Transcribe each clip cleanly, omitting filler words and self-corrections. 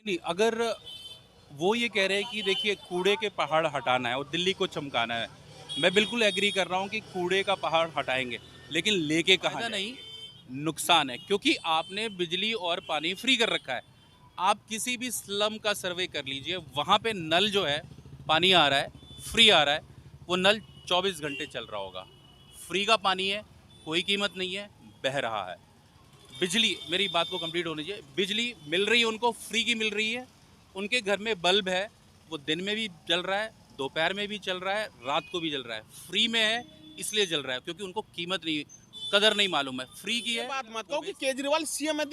नहीं, अगर वो ये कह रहे हैं कि देखिए कूड़े के पहाड़ हटाना है और दिल्ली को चमकाना है, मैं बिल्कुल एग्री कर रहा हूँ कि कूड़े का पहाड़ हटाएंगे, लेकिन लेके कहाँ फायदा नहीं। जाएंगे? नुकसान है, क्योंकि आपने बिजली और पानी फ्री कर रखा है। आप किसी भी स्लम का सर्वे कर लीजिए, वहाँ पे नल जो है, पानी आ रहा है, फ्री आ रहा है, वो नल 24 घंटे चल रहा होगा। फ्री का पानी है, कोई कीमत नहीं है, बह रहा है। बिजली, मेरी बात को कंप्लीट होनी चाहिए, बिजली मिल रही है उनको, फ्री की मिल रही है। उनके घर में बल्ब है, वो दिन में भी जल रहा है, दोपहर में भी चल रहा है, रात को भी जल रहा है। फ्री में है इसलिए जल रहा है, क्योंकि उनको कीमत नहीं, कदर नहीं मालूम है, फ्री की ये है। बात मत वो कहो कि बेच केजरीवाल सीएम है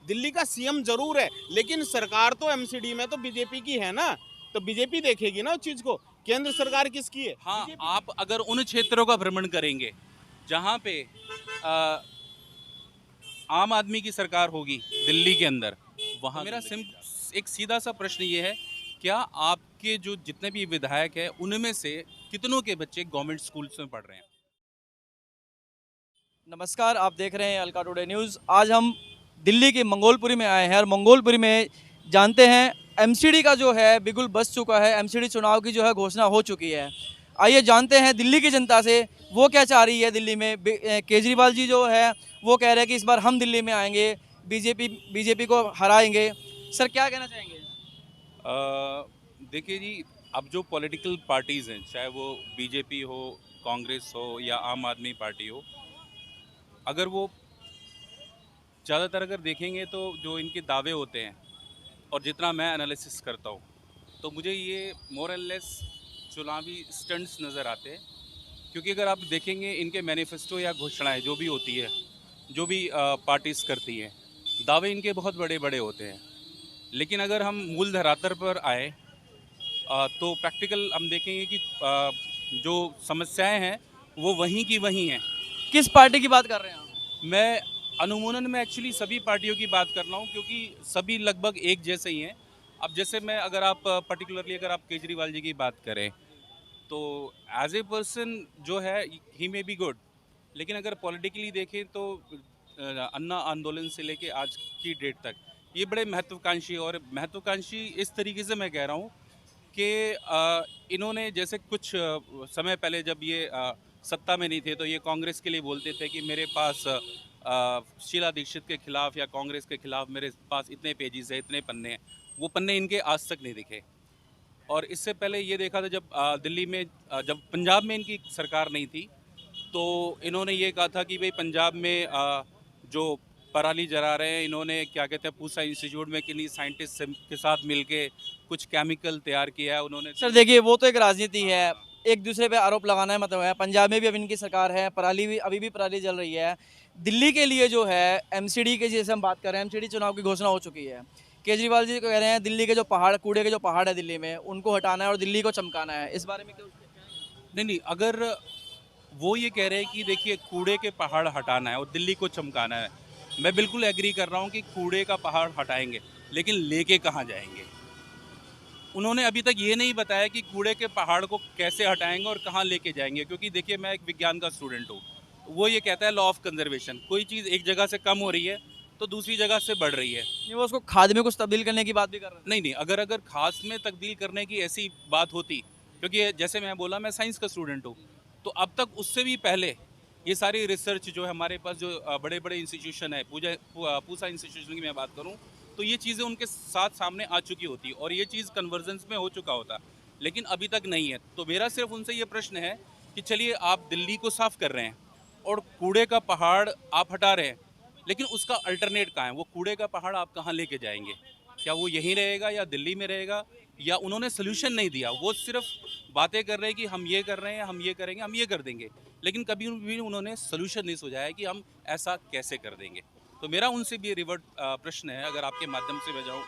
दिल्ली का सीएम जरूर है, लेकिन सरकार तो एमसीडी में तो बीजेपी की है ना। तो बीजेपी देखेगी ना उस चीज को। केंद्र सरकार किसकी है? हाँ, बीजेपी की। आप अगर उन क्षेत्रों का भ्रमण करेंगे जहाँ पे आ, आम आदमी की सरकार होगी दिल्ली के अंदर, वहाँ मेरा एक सीधा सा प्रश्न ये है, क्या आपके जो जितने भी विधायक हैं उनमें से कितनों के बच्चे गवर्नमेंट स्कूल्स में पढ़ रहे हैं? नमस्कार, आप देख रहे हैं अलका टुडे न्यूज़। आज हम दिल्ली के मंगोलपुरी में आए हैं और मंगोलपुरी में जानते हैं एमसीडी का जो है बिल्कुल बस चुका है। एमसीडी चुनाव की जो है घोषणा हो चुकी है। आइए जानते हैं दिल्ली की जनता से वो क्या चाह रही है दिल्ली में। केजरीवाल जी जो है वो कह रहे हैं कि इस बार हम दिल्ली में आएंगे, बीजेपी को हराएंगे। सर क्या कहना चाहेंगे? देखिए जी, अब जो पॉलिटिकल पार्टीज़ हैं, चाहे वो बीजेपी हो, कांग्रेस हो या आम आदमी पार्टी हो, अगर वो ज़्यादातर अगर देखेंगे तो जो इनके दावे होते हैं और जितना मैं एनालिसिस करता हूँ, तो मुझे ये मोर एंड लेस चुनावी स्टंट्स नज़र आते हैं। क्योंकि अगर आप देखेंगे इनके मैनिफेस्टो या घोषणाएं जो भी होती है, जो भी पार्टीज करती हैं, दावे इनके बहुत बड़े बड़े होते हैं। लेकिन अगर हम मूल धरातल पर आए, तो प्रैक्टिकल हम देखेंगे कि जो समस्याएं हैं वो वहीं की वहीं हैं। किस पार्टी की बात कर रहे हैं आप? मैं अनुमोदन में एक्चुअली सभी पार्टियों की बात कर रहा हूँ, क्योंकि सभी लगभग एक जैसे ही हैं। अब जैसे मैं, अगर आप पर्टिकुलरली अगर आप केजरीवाल जी की बात करें, तो एज ए पर्सन जो है ही मे बी गुड, लेकिन अगर पॉलिटिकली देखें तो अन्ना आंदोलन से लेके आज की डेट तक ये बड़े महत्वाकांक्षी, और महत्वाकांक्षी इस तरीके से मैं कह रहा हूँ कि इन्होंने जैसे कुछ समय पहले जब ये सत्ता में नहीं थे, तो ये कांग्रेस के लिए बोलते थे कि मेरे पास शीला दीक्षित के खिलाफ या कांग्रेस के खिलाफ मेरे पास इतने पेजेस है, इतने पन्ने हैं। वो पन्ने इनके आज तक नहीं दिखे। और इससे पहले ये देखा था जब दिल्ली में, जब पंजाब में इनकी सरकार नहीं थी, तो इन्होंने ये कहा था कि भाई पंजाब में जो पराली जला रहे हैं, इन्होंने क्या कहते हैं पूसा इंस्टीट्यूट में किन्हीं साइंटिस्ट के साथ मिलके कुछ केमिकल तैयार किया है उन्होंने। सर देखिए वो तो एक राजनीति है, हाँ, एक दूसरे पे आरोप लगाना है मतलब है। पंजाब में भी अब इनकी सरकार है, पराली भी अभी भी पराली जल रही है। दिल्ली के लिए जो है एमसीडी के जैसे हम बात कर रहे हैं, एमसीडी चुनाव की घोषणा हो चुकी है। केजरीवाल जी कह रहे हैं दिल्ली के जो पहाड़, कूड़े के जो पहाड़ है दिल्ली में, उनको हटाना है और दिल्ली को चमकाना है। इस बारे में क्या? नहीं नहीं, अगर वो ये कह रहे हैं कि देखिए कूड़े के पहाड़ हटाना है और दिल्ली को चमकाना है, मैं बिल्कुल एग्री कर रहा हूँ कि कूड़े का पहाड़ हटाएंगे, लेकिन लेके कहाँ जाएंगे? उन्होंने अभी तक ये नहीं बताया कि कूड़े के पहाड़ को कैसे हटाएंगे और कहाँ लेके जाएंगे। क्योंकि देखिए, मैं एक विज्ञान का स्टूडेंट हूँ, वो ये कहता है लॉ ऑफ कंजर्वेशन, कोई चीज़ एक जगह से कम हो रही है तो दूसरी जगह से बढ़ रही है। नहीं, वो उसको खाद में कुछ तब्दील करने की बात भी कर रहे हैं। नहीं नहीं, अगर अगर खास में तब्दील करने की ऐसी बात होती, क्योंकि जैसे मैं बोला मैं साइंस का स्टूडेंट हूँ, तो अब तक उससे भी पहले ये सारी रिसर्च जो है हमारे पास, जो बड़े बड़े इंस्टीट्यूशन है, पूसा इंस्टीट्यूशन की मैं बात करूँ, तो ये चीज़ें उनके साथ सामने आ चुकी होती और ये चीज़ कन्वर्जेंस में हो चुका होता, लेकिन अभी तक नहीं है। तो मेरा सिर्फ उनसे ये प्रश्न है कि चलिए आप दिल्ली को साफ कर रहे हैं और कूड़े का पहाड़ आप हटा रहे हैं, लेकिन उसका अल्टरनेट कहाँ है? वो कूड़े का पहाड़ आप कहाँ लेके जाएंगे? क्या वो यहीं रहेगा या दिल्ली में रहेगा? या उन्होंने सोल्यूशन नहीं दिया, वो सिर्फ बातें कर रहे हैं कि हम ये कर रहे हैं, हम ये करेंगे, हम ये कर देंगे, लेकिन कभी भी उन्होंने सोल्यूशन नहीं सुझाया कि हम ऐसा कैसे कर देंगे। तो मेरा उनसे भी रिवर्ट प्रश्न है, अगर आपके माध्यम से मैं जाऊँ,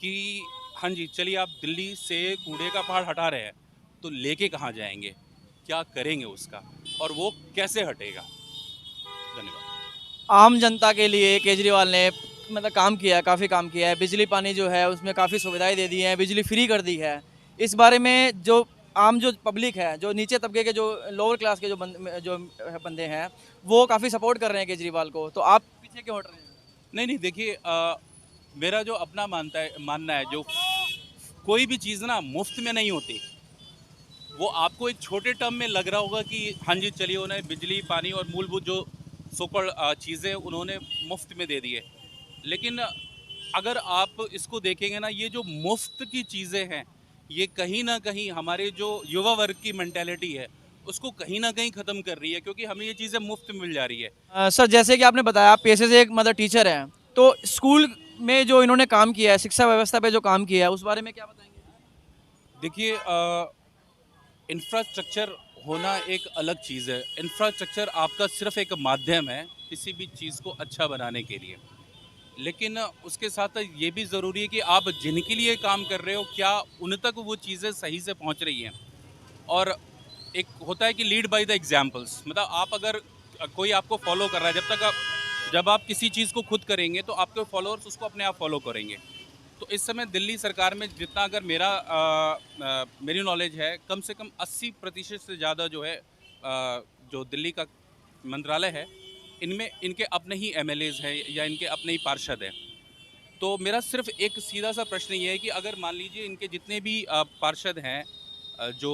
कि हाँ जी, चलिए आप दिल्ली से कूड़े का पहाड़ हटा रहे हैं, तो लेके कहाँ जाएंगे? क्या करेंगे उसका? और वो कैसे हटेगा? धन्यवाद। आम जनता के लिए केजरीवाल ने मतलब काम किया है, काफ़ी काम किया है। बिजली पानी जो है उसमें काफ़ी सुविधाएं दे दी हैं, बिजली फ्री कर दी है। इस बारे में जो आम जो पब्लिक है, जो नीचे तबके के, जो लोअर क्लास के जो बंदे हैं, वो काफ़ी सपोर्ट कर रहे हैं केजरीवाल को। तो आप पीछे क्यों हट रहे हैं? नहीं नहीं, देखिए, मेरा जो अपना मानना है, जो कोई भी चीज़ ना मुफ्त में नहीं होती। वो आपको एक छोटे टर्म में लग रहा होगा कि हाँ जी चलिए, उन्हें बिजली, पानी और मूलभूत जो सोकॉल्ड चीज़ें उन्होंने मुफ्त में दे दी है। लेकिन अगर आप इसको देखेंगे ना, ये जो मुफ्त की चीज़ें हैं, ये कहीं न कहीं हमारे जो युवा वर्ग की मेंटालिटी है, उसको कहीं न कहीं ख़त्म कर रही है, क्योंकि हमें ये चीज़ें मुफ्त में मिल जा रही है। सर जैसे कि आपने बताया आप पेशे से एक मतलब टीचर हैं, तो स्कूल में जो इन्होंने काम किया है, शिक्षा व्यवस्था पे जो काम किया है, उस बारे में क्या बताएंगे? देखिए, इंफ्रास्ट्रक्चर होना एक अलग चीज़ है। इंफ्रास्ट्रक्चर आपका सिर्फ़ एक माध्यम है किसी भी चीज़ को अच्छा बनाने के लिए। लेकिन उसके साथ ये भी ज़रूरी है कि आप जिनके लिए काम कर रहे हो, क्या उन तक वो चीज़ें सही से पहुंच रही हैं। और एक होता है कि लीड बाय द एग्जाम्पल्स, मतलब आप अगर कोई आपको फॉलो कर रहा है, जब आप किसी चीज़ को खुद करेंगे तो आपके फॉलोअर्स उसको अपने आप फॉलो करेंगे। तो इस समय दिल्ली सरकार में जितना अगर मेरी नॉलेज है, कम से कम 80% से ज़्यादा जो है जो दिल्ली का मंत्रालय है, इनमें इनके अपने ही एमएलएज हैं या इनके अपने ही पार्षद हैं। तो मेरा सिर्फ एक सीधा सा प्रश्न ये है कि अगर मान लीजिए इनके जितने भी पार्षद हैं, जो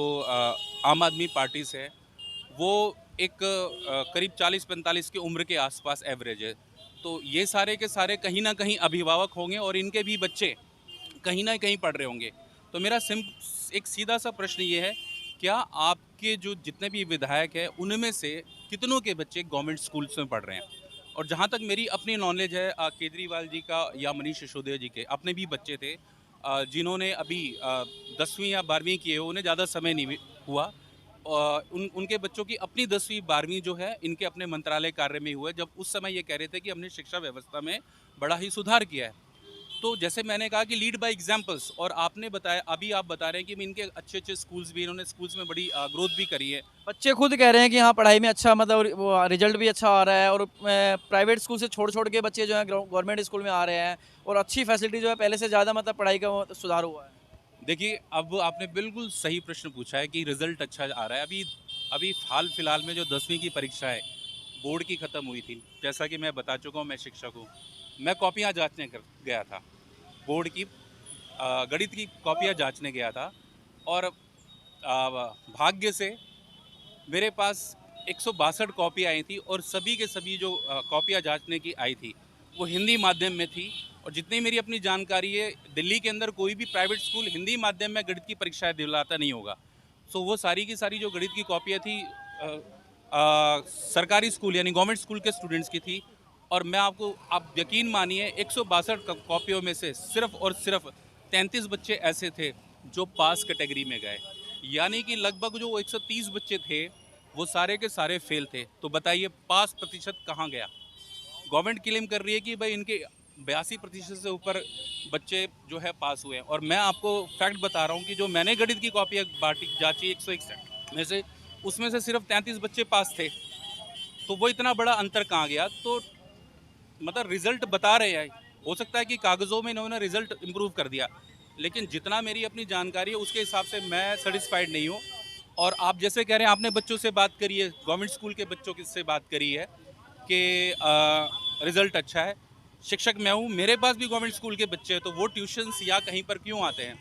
आम आदमी पार्टी से है, वो एक करीब 40-45 की उम्र के आसपास एवरेज है। तो ये सारे के सारे कहीं ना कहीं अभिभावक होंगे और इनके भी बच्चे कहीं ना कहीं पढ़ रहे होंगे। तो मेरा एक सीधा सा प्रश्न ये है, क्या आपके जो जितने भी विधायक हैं उनमें से कितनों के बच्चे गवर्नमेंट स्कूल्स में पढ़ रहे हैं? और जहाँ तक मेरी अपनी नॉलेज है, केजरीवाल जी का या मनीष सिसोदिया जी के अपने भी बच्चे थे, जिन्होंने अभी 10वीं या 12वीं की है, उन्हें ज़्यादा समय नहीं हुआ। उनके बच्चों की अपनी 10वीं 12वीं जो है इनके अपने मंत्रालय कार्य में हुआ है, जब उस समय ये कह रहे थे कि हमने शिक्षा व्यवस्था में बड़ा ही सुधार किया है। तो जैसे मैंने कहा कि लीड बाय एग्जाम्पल्स, और आपने बताया, अभी आप बता रहे हैं कि इनके अच्छे अच्छे स्कूल्स भी, इन्होंने स्कूल्स में बड़ी ग्रोथ भी करी है। बच्चे खुद कह रहे हैं कि हाँ पढ़ाई में अच्छा मतलब वो रिजल्ट भी अच्छा आ रहा है, और प्राइवेट स्कूल से छोड़ छोड़ के बच्चे जो है गवर्नमेंट स्कूल में आ रहे हैं, और अच्छी फैसिलिटी जो है पहले से ज़्यादा मतलब पढ़ाई का वो सुधार हुआ है। देखिए, अब आपने बिल्कुल सही प्रश्न पूछा है कि रिजल्ट अच्छा आ रहा है। अभी अभी हाल फिलहाल में जो 10वीं की परीक्षा है, बोर्ड की ख़त्म हुई थी, जैसा कि मैं बता चुका हूँ, मैं शिक्षक हूँ। मैं कॉपियाँ जांचने कर गया था, बोर्ड की गणित की कॉपियाँ जांचने गया था। और भाग्य से मेरे पास 162 कॉपी आई थी, और सभी के सभी जो कॉपियाँ जांचने की आई थी, वो हिंदी माध्यम में थी। और जितनी मेरी अपनी जानकारी है, दिल्ली के अंदर कोई भी प्राइवेट स्कूल हिंदी माध्यम में गणित की परीक्षाएं दिलाता नहीं होगा। सो वो सारी की सारी जो गणित की कॉपियाँ थी, सरकारी स्कूल यानी गवर्नमेंट स्कूल के स्टूडेंट्स की थी। और मैं आपको, आप यकीन मानिए, 162 कॉपियों में से सिर्फ और सिर्फ 33 बच्चे ऐसे थे जो पास कैटेगरी में गए। यानी कि लगभग जो 130 बच्चे थे, वो सारे के सारे फेल थे। तो बताइए, पास प्रतिशत कहाँ गया? गवर्नमेंट क्लेम कर रही है कि भाई इनके 82% से ऊपर बच्चे जो है पास हुए हैं, और मैं आपको फैक्ट बता रहा हूँ कि जो मैंने गणित की कॉपियाँ बांटी जांची 161 में से, उसमें से सिर्फ 33 बच्चे पास थे। तो वो इतना बड़ा अंतर कहाँ गया? तो मतलब रिजल्ट बता रहे हैं, हो सकता है कि कागज़ों में इन्होंने रिजल्ट इम्प्रूव कर दिया, लेकिन जितना मेरी अपनी जानकारी है उसके हिसाब से मैं सेटिस्फाइड नहीं हूँ। और आप जैसे कह रहे हैं, आपने बच्चों से बात करी है, गवर्नमेंट स्कूल के बच्चों की से बात करी है कि रिजल्ट अच्छा है। शिक्षक मैं हूँ, मेरे पास भी गवर्नमेंट स्कूल के बच्चे हैं, तो वो ट्यूशन्स या कहीं पर क्यों आते हैं?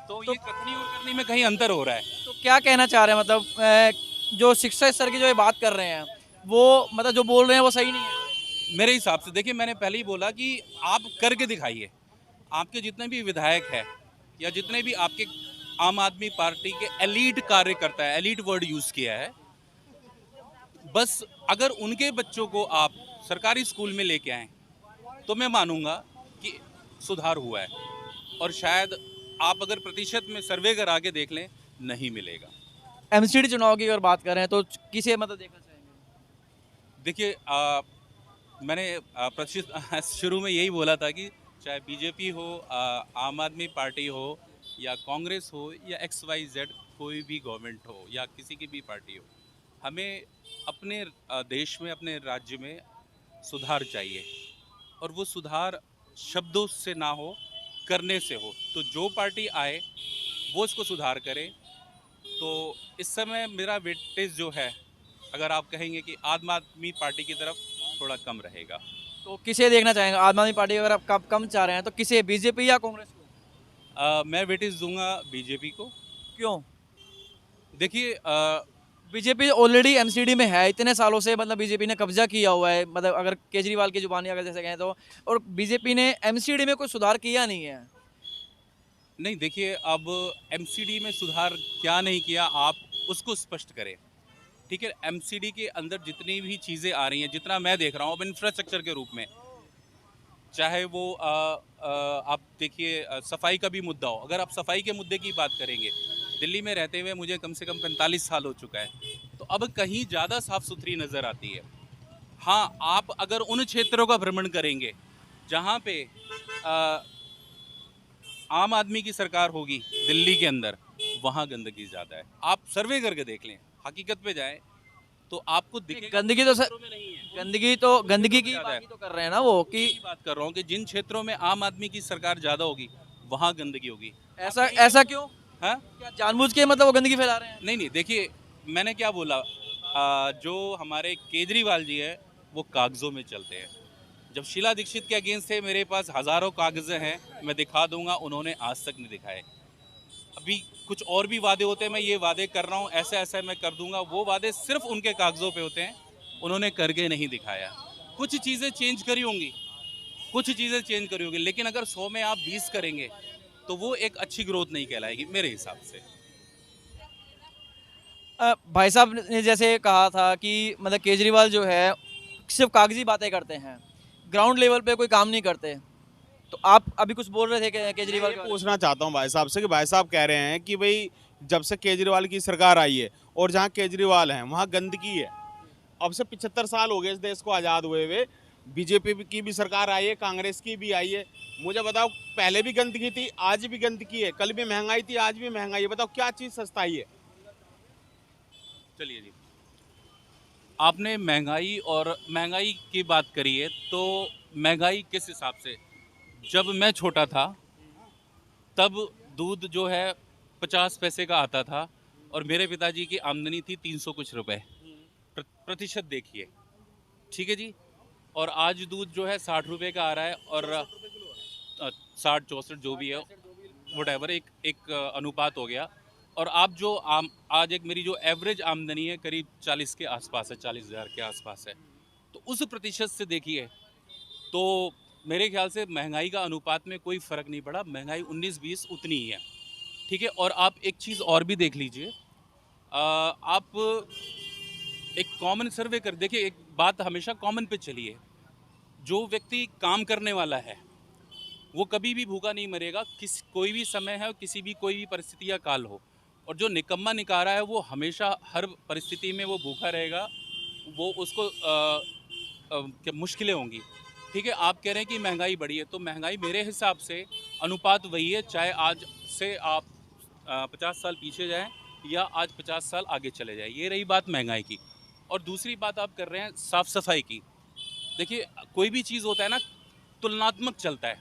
तो ये कथनी और करनी में कहीं अंतर हो रहा है। तो क्या कहना चाह रहे हैं मतलब जो शिक्षा स्तर की जो ये बात कर रहे हैं, वो मतलब जो बोल रहे हैं वो सही नहीं है? मेरे हिसाब से देखिए, मैंने पहले ही बोला कि आप करके दिखाइए। आपके जितने भी विधायक हैं या जितने भी आपके आम आदमी पार्टी के एलीट कार्यकर्ता है, एलीट वर्ड यूज़ किया है, बस अगर उनके बच्चों को आप सरकारी स्कूल में लेके आएँ, तो मैं मानूंगा कि सुधार हुआ है। और शायद आप अगर प्रतिशत में सर्वे करा के देख लें, नहीं मिलेगा। एमसीडी चुनाव की अगर बात करें तो किसे मतलब देखना चाहेंगे? देखिए, मैंने प्रतिशत शुरू में यही बोला था कि चाहे बीजेपी हो, आम आदमी पार्टी हो, या कांग्रेस हो, या XYZ कोई भी गवर्नमेंट हो, या किसी की भी पार्टी हो, हमें अपने देश में, अपने राज्य में सुधार चाहिए। और वो सुधार शब्दों से ना हो, करने से हो। तो जो पार्टी आए वो इसको सुधार करे। तो इस समय मेरा वेटेज जो है, अगर आप कहेंगे कि आम आदमी पार्टी की तरफ, थोड़ा कम रहेगा। तो किसे देखना चाहेंगे? आम आदमी पार्टी अगर आप कम चाह रहे हैं तो किसे, बीजेपी या कांग्रेस को? मैं वेटेज दूंगा बीजेपी को। क्यों? देखिए बीजेपी ऑलरेडी एमसीडी में है इतने सालों से, मतलब बीजेपी ने कब्जा किया हुआ है, मतलब अगर केजरीवाल की जुबानी अगर जैसे कहें तो, और बीजेपी ने एमसीडी में कोई सुधार किया नहीं है। नहीं, देखिए अब एमसीडी में सुधार क्या नहीं किया आप उसको स्पष्ट करें। ठीक है, एमसीडी के अंदर जितनी भी चीज़ें आ रही हैं, जितना मैं देख रहा हूँ अब इंफ्रास्ट्रक्चर के रूप में, चाहे वो आप देखिए सफाई का भी मुद्दा हो। अगर आप सफाई के मुद्दे की बात करेंगे, दिल्ली में रहते हुए मुझे कम से कम 45 साल हो चुका है, तो अब कहीं ज़्यादा साफ़ सुथरी नज़र आती है। हाँ, आप अगर उन क्षेत्रों का भ्रमण करेंगे जहाँ पे आम आदमी की सरकार होगी दिल्ली के अंदर, वहाँ गंदगी ज़्यादा है। आप सर्वे करके देख लें, हकीकत पे जाएं तो आपको दिखेगा। गंदगी तो सर, क्षेत्रों में नहीं है। गंदगी की ज़्यादा है। बात ही तो कर रहे हैं ना वो, कि यही बात कर रहा हूँ कि जिन क्षेत्रों में आम आदमी की सरकार ज़्यादा होगी वहाँ गंदगी होगी। ऐसा क्यों? हाँ, क्या जानबूझ के मतलब वो गंदगी फैला रहे हैं? नहीं नहीं, देखिए मैंने क्या बोला, जो हमारे केजरीवाल जी है वो कागज़ों में चलते हैं। जब शीला दीक्षित के अगेंस्ट थे मेरे पास हज़ारों कागज़ हैं, मैं दिखा दूंगा, उन्होंने आज तक नहीं दिखाए। अभी कुछ और भी वादे होते हैं, मैं ये वादे कर रहा हूँ ऐसा ऐसा मैं कर दूंगा, वो वादे सिर्फ उनके कागज़ों पे होते हैं, उन्होंने करके नहीं दिखाया। कुछ चीज़ें चेंज करी होंगी, लेकिन अगर 100 में आप 20 करेंगे तो वो एक अच्छी ग्रोथ नहीं कहलाएगी मेरे हिसाब से। भाई साहब ने जैसे कहा था कि मतलब केजरीवाल जो है सिर्फ कागजी बातें करते हैं, ग्राउंड लेवल पे कोई काम नहीं करते। तो आप अभी कुछ बोल रहे थे केजरीवाल मैं के ये बारे में। पूछना चाहता हूँ भाई साहब से कि भाई साहब कह रहे हैं कि भाई जब से केजरीवाल की सरकार आई है और जहाँ केजरीवाल है वहाँ गंदगी है। अब से 75 साल हो गए इस देश को आज़ाद हुए। बीजेपी की भी सरकार आई है, कांग्रेस की भी आई है। मुझे बताओ, पहले भी गंदगी थी, आज भी गंदगी है, कल भी महंगाई थी, आज भी महंगाई है। बताओ क्या चीज़ सस्ताई है? चलिए जी, आपने महंगाई की बात करी है, तो महंगाई किस हिसाब से? जब मैं छोटा था तब दूध जो है 50 पैसे का आता था और मेरे पिताजी की आमदनी थी 300 कुछ रुपए। प्रतिशत देखिए, ठीक है जी। और आज दूध जो है 60 रुपए का आ रहा है, और 60 64 जो भी है, वट एक एक अनुपात हो गया। और आप जो आज एक मेरी जो एवरेज आमदनी है करीब 40 के आसपास है, 40,000 के आसपास है। तो उस प्रतिशत से देखिए तो मेरे ख्याल से महंगाई का अनुपात में कोई फ़र्क नहीं पड़ा। महंगाई 19-20 उतनी ही है, ठीक है। और आप एक चीज़ और भी देख लीजिए, आप एक कॉमन सर्वे कर देखिए, एक बात हमेशा कॉमन पे चली है, जो व्यक्ति काम करने वाला है वो कभी भी भूखा नहीं मरेगा, कोई भी समय है, कोई भी परिस्थिति या काल हो। और जो निकम्मा निकारा है वो हमेशा हर परिस्थिति में वो भूखा रहेगा, वो उसको क्या मुश्किलें होंगी, ठीक है। आप कह रहे हैं कि महंगाई बढ़ी है, तो महंगाई मेरे हिसाब से अनुपात वही है, चाहे आज से आप 50 साल पीछे जाएं या आज 50 साल आगे चले जाएं। ये रही बात महंगाई की। और दूसरी बात आप कर रहे हैं साफ़ सफाई की। देखिए कोई भी चीज़ होता है ना, तुलनात्मक चलता है,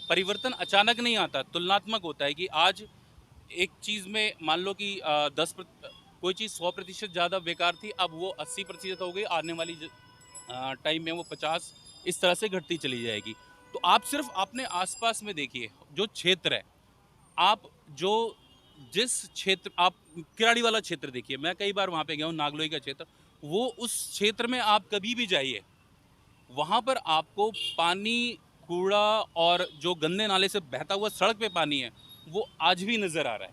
परिवर्तन अचानक नहीं आता, तुलनात्मक होता है। कि आज एक चीज़ में मान लो कि कोई चीज़ 100% ज़्यादा बेकार थी, अब वो 80% हो गई, आने वाली टाइम में वो 50 इस तरह से घटती चली जाएगी। तो आप सिर्फ अपने आसपास में देखिए, जो क्षेत्र है, आप जो जिस क्षेत्र, आप किराड़ी वाला क्षेत्र देखिए, मैं कई बार वहाँ पे गया हूँ, नागलोई का क्षेत्र, वो उस क्षेत्र में आप कभी भी जाइए, वहाँ पर आपको पानी, कूड़ा और जो गंदे नाले से बहता हुआ सड़क पे पानी है वो आज भी नज़र आ रहा है।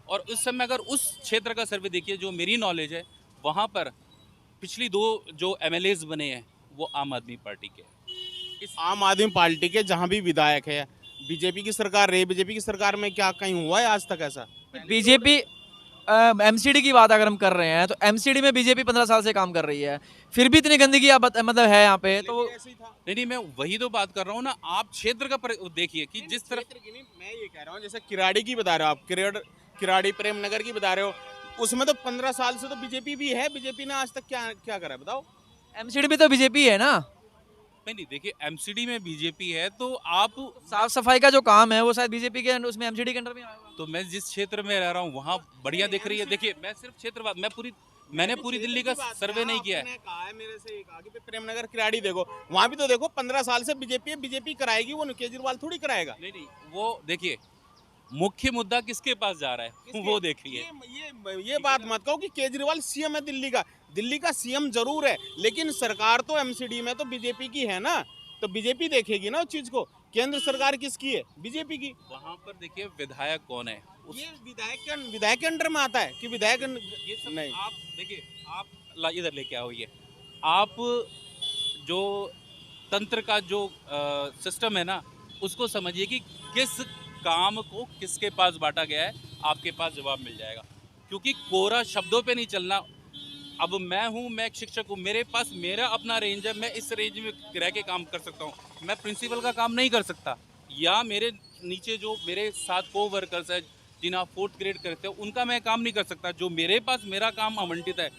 और उस समय अगर उस क्षेत्र का सर्वे देखिए, जो मेरी नॉलेज है, वहाँ पर पिछली 2 जो एमएलएज बने हैं वो आम आदमी पार्टी के हैं। आम आदमी पार्टी के जहाँ भी विधायक है, बीजेपी की सरकार रही, बीजेपी की सरकार में क्या कहीं हुआ है आज तक ऐसा? बीजेपी एमसीडी की बात अगर हम कर रहे हैं तो एमसीडी में बीजेपी 15 साल से काम कर रही है, फिर भी इतनी गंदगी मतलब है यहाँ पे, तो लेकिन ऐसे ही था। नहीं, मैं वही तो बात कर रहा हूँ ना। आप क्षेत्र का देखिए कि जिस तरह, क्षेत्र की नहीं, मैं ये कह रहा हूँ जैसे किराड़ी की बता रहे हो आप, किराड़ी प्रेम नगर की बता रहे हो, उसमें तो 15 साल से तो बीजेपी भी है। बीजेपी ने आज तक क्या क्या करा है बताओ? एमसीडी भी तो बीजेपी है ना। नहीं देखिए, एमसीडी में बीजेपी है तो आप, साफ सफाई का जो काम है वो शायद बीजेपी के उसमें एमसीडी के अंडर में आएगा। तो मैं जिस क्षेत्र में रह रहा हूँ वहाँ बढ़िया दिख रही है। देखिए मैं सिर्फ मैं मैंने पूरी दिल्ली का सर्वे नहीं किया है। आपने कहा है मेरे से, एक आगे पे प्रेमनगर किराड़ी देखो, वहां भी तो देखो 15 साल से बीजेपी कराएगी, वो केजरीवाल थोड़ी कराएगा। नहीं नहीं, वो देखिए मुख्य मुद्दा किसके पास जा रहा है वो देखिए। ये बात मत कहो कि केजरीवाल सीएम है दिल्ली का सीएम जरूर है, लेकिन सरकार तो एमसीडी में तो बीजेपी की है ना, तो बीजेपी देखेगी ना उस चीज को। केंद्र सरकार किसकी है? बीजेपी की। वहां पर देखिए विधायक कौन है ये विधायक के अंडर में आता है कि विधायक ये सब नहीं। आप देखिए, आप इधर लेके आओ ये, आप जो तंत्र का जो सिस्टम है ना, उसको समझिए कि किस काम को किसके पास बांटा गया है, आपके पास जवाब मिल जाएगा। क्योंकि कोरा शब्दों पे नहीं चलना। अब मैं हूँ, मैं एक शिक्षक हूँ, मेरे पास मेरा अपना रेंज है, मैं इस रेंज में रह के काम कर सकता हूँ। मैं प्रिंसिपल का काम नहीं कर सकता, या मेरे नीचे जो मेरे साथ को वर्कर्स है जिन्हें आप 4th ग्रेड करते हो, उनका मैं काम नहीं कर सकता। जो मेरे पास मेरा काम आवंटित है,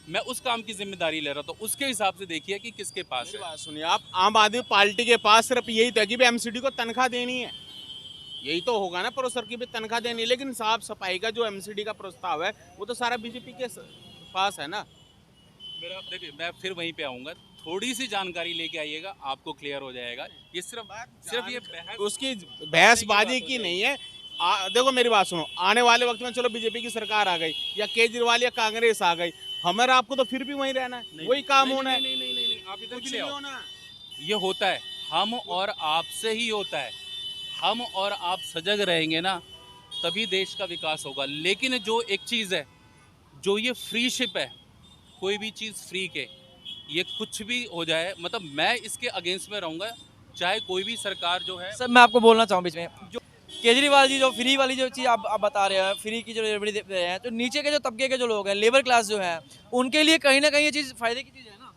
मैं उस काम की जिम्मेदारी ले रहा था। तो उसके हिसाब से देखिए कि किसके पास मेरी है। बात सुनिए, आप आम आदमी पार्टी के पास सिर्फ यही था कि भाई एमसीडी को तनख्वाह देनी है, यही तो होगा ना, प्रोफेसर की भी तनख्वाह देनी है। लेकिन साफ सफाई का जो एमसीडी का प्रस्ताव है वो तो सारा बीजेपी के पास है ना। मेरा देखिए, मैं फिर वहीं पे आऊँगा, थोड़ी सी जानकारी लेके आइएगा, आपको क्लियर हो जाएगा। ये सिर्फ ये बहस उसकी बहसबाजी की नहीं है। देखो मेरी बात सुनो, आने वाले वक्त में चलो बीजेपी की सरकार आ गई या केजरीवाल या कांग्रेस आ गई, हमारा आपको तो फिर भी वहीं रहना है, वही काम होना है। नहीं, आप इधर कुछ चले नहीं आओ। होना। ये होता है, हम और आपसे ही होता है। हम और आप सजग रहेंगे ना, तभी देश का विकास होगा। लेकिन जो एक चीज़ है, जो ये फ्रीशिप है, कोई भी चीज़ फ्री के, ये कुछ भी हो जाए, मतलब मैं इसके अगेंस्ट में रहूँगा, चाहे कोई भी सरकार जो है। सर मैं आपको बोलना चाहूँ बीच में, जो केजरीवाल जी जो फ्री वाली जो चीज़ आप बता रहे हैं, फ्री की जो रेवड़ी दे रहे हैं, तो नीचे के जो तबके के जो लोग हैं, लेबर क्लास जो है, उनके लिए कहीं ना कहीं ये चीज़ फायदे की चीज़ है ना।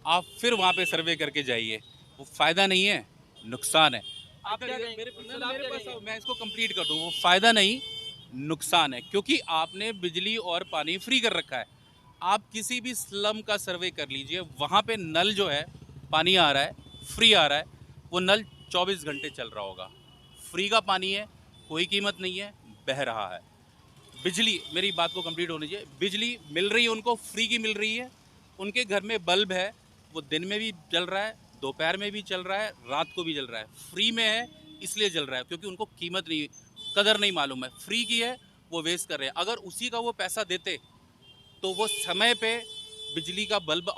आप फिर वहाँ पे सर्वे करके जाइए, वो फ़ायदा नहीं है, नुकसान है। आप क्या मेरे कहेंगे? मेरे पास आओ, मैं इसको कंप्लीट कर दूँ। वो फ़ायदा नहीं, नुकसान है, क्योंकि आपने बिजली और पानी फ्री कर रखा है। आप किसी भी स्लम का सर्वे कर लीजिए, वहाँ पे नल जो है, पानी आ रहा है, फ्री आ रहा है, वो नल 24 घंटे चल रहा होगा। फ्री का पानी है, कोई कीमत नहीं है, बह रहा है। बिजली, मेरी बात को कंप्लीट होनी चाहिए, बिजली मिल रही है उनको, फ्री की मिल रही है। उनके घर में बल्ब है, वो दिन में भी जल रहा है, दोपहर में भी चल रहा है, रात को भी जल रहा है। फ्री में है इसलिए जल रहा है, क्योंकि उनको कीमत नहीं, कदर नहीं मालूम है। फ्री की है, वो वेस्ट कर रहे हैं। अगर उसी का वो पैसा देते तो वो समय पे बिजली का बल्ब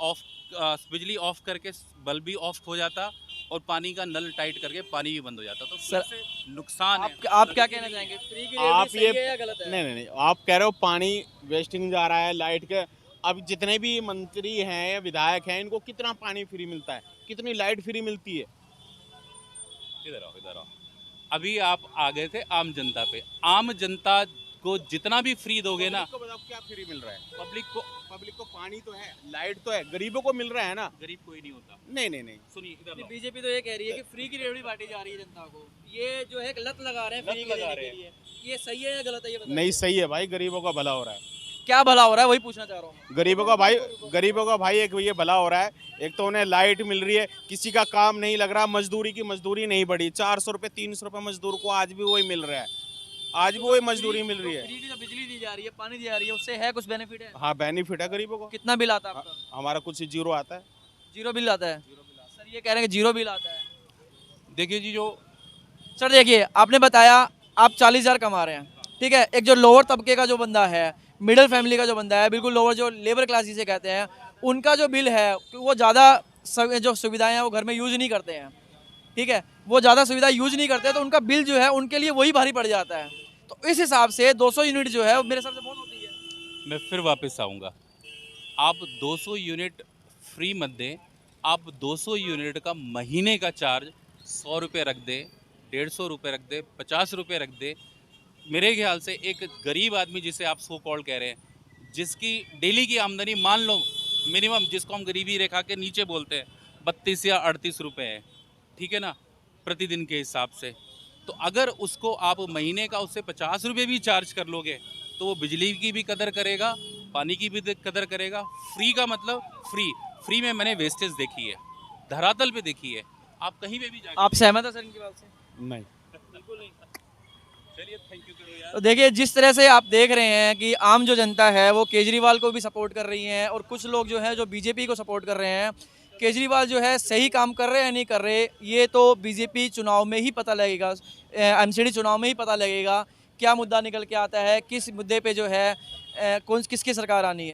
बिजली ऑफ करके बल्ब भी ऑफ हो जाता, और पानी का नल टाइट करके पानी भी बंद हो जाता। तो सर, फिर से नुकसान है। आप क्या कहना चाहेंगे, फ्री की आप रेवड़ी ये सही है या गलत है? नहीं, आप कह रहे हो पानी वेस्टिंग जा रहा है, लाइट के। अब जितने भी मंत्री हैं या विधायक हैं, इनको कितना पानी फ्री मिलता है, कितनी लाइट फ्री मिलती है? इधर आओ, इधर आओ। अभी आप आ गए थे आम जनता पे। आम जनता को जितना भी फ्री दोगे ना, पब्लिक को बताओ क्या फ्री मिल रहा है? पब्लिक को पानी तो है, लाइट तो है, गरीबों को मिल रहा है ना। गरीब कोई नहीं होता। नहीं सुनिए, इधर आओ। बीजेपी तो ये कह रही है कि फ्री की रेवड़ी बांटी जा रही है जनता को, ये जो है लत लगा रहे हैं लत फ्री लगा देने रहे के लिए। ये सही है या गलत है, ये बताइए। नहीं, सही है भाई, गरीबों का भला हो रहा है। क्या भला हो रहा है वही पूछना चाह रहा हूँ। गरीबों का भाई एक ये भला हो रहा है। एक तो उन्हें लाइट मिल रही है, किसी का काम नहीं लग रहा, मजदूरी नहीं बढ़ी। 400 रुपये 300 रुपये मजदूर को आज भी वही मिल रहा है, आज भी वही मजदूरी मिल रही है। फ्री की जो बिजली दी जा रही है, पानी दी जा रही है, उससे है कुछ बेनिफिट है? हाँ, बेनिफिट है गरीबों को। कितना बिल आता है आपका? हमारा कुछ जीरो आता है। जीरो बिल आता है? सर ये कह रहे हैं कि जीरो बिल आता है। देखिए जी, जो सर देखिए, आपने बताया आप 40,000 कमा रहे हैं, ठीक है। एक जो लोअर तबके का जो बंदा है, मिडिल फैमिली का जो बंदा है, बिल्कुल लोअर जो लेबर क्लास जिसे कहते हैं, उनका जो बिल है वो ज़्यादा जो सुविधाएं हैं वो घर में यूज नहीं करते हैं, ठीक है। वो ज़्यादा सुविधा यूज नहीं करते, तो उनका बिल जो है उनके लिए वही भारी पड़ जाता है। तो इस हिसाब से 200 यूनिट जो है वो मेरे हिसाब से बहुत होती है। मैं फिर वापस आऊँगा। आप 200 यूनिट फ्री मत दें, आप 200 यूनिट का महीने का चार्ज 100 रुपये रख दें, 150 रुपये रख दें, 50 रुपये रख दें। मेरे ख्याल से एक गरीब आदमी, जिसे आप सो कॉल कह रहे हैं, जिसकी डेली की आमदनी मान लो मिनिमम, जिसको हम गरीबी रेखा के नीचे बोलते हैं, 32 या 38 रुपये है, ठीक है ना, प्रतिदिन के हिसाब से। तो अगर उसको आप महीने का उससे 50 रुपये भी चार्ज कर लोगे, तो वो बिजली की भी कदर करेगा, पानी की भी कदर करेगा। फ्री का मतलब फ्री में मैंने वेस्टेज देखी है, धरातल पे देखी है। आप कहीं पे भी जाके आप सहमत हैं सर इनकी बात से? नहीं, बिल्कुल नहीं। चलिए थैंक यू करो यार। तो देखिए जिस तरह से आप देख रहे हैं कि आम जो जनता है वो केजरीवाल को भी सपोर्ट कर रही है और कुछ लोग जो है जो बीजेपी को सपोर्ट कर रहे हैं। केजरीवाल जो है सही काम कर रहे हैं या नहीं कर रहे, ये तो बीजेपी चुनाव में ही पता लगेगा, एमसीडी चुनाव में ही पता लगेगा क्या मुद्दा निकल के आता है, किस मुद्दे पे जो है कौन किसकी सरकार आनी है।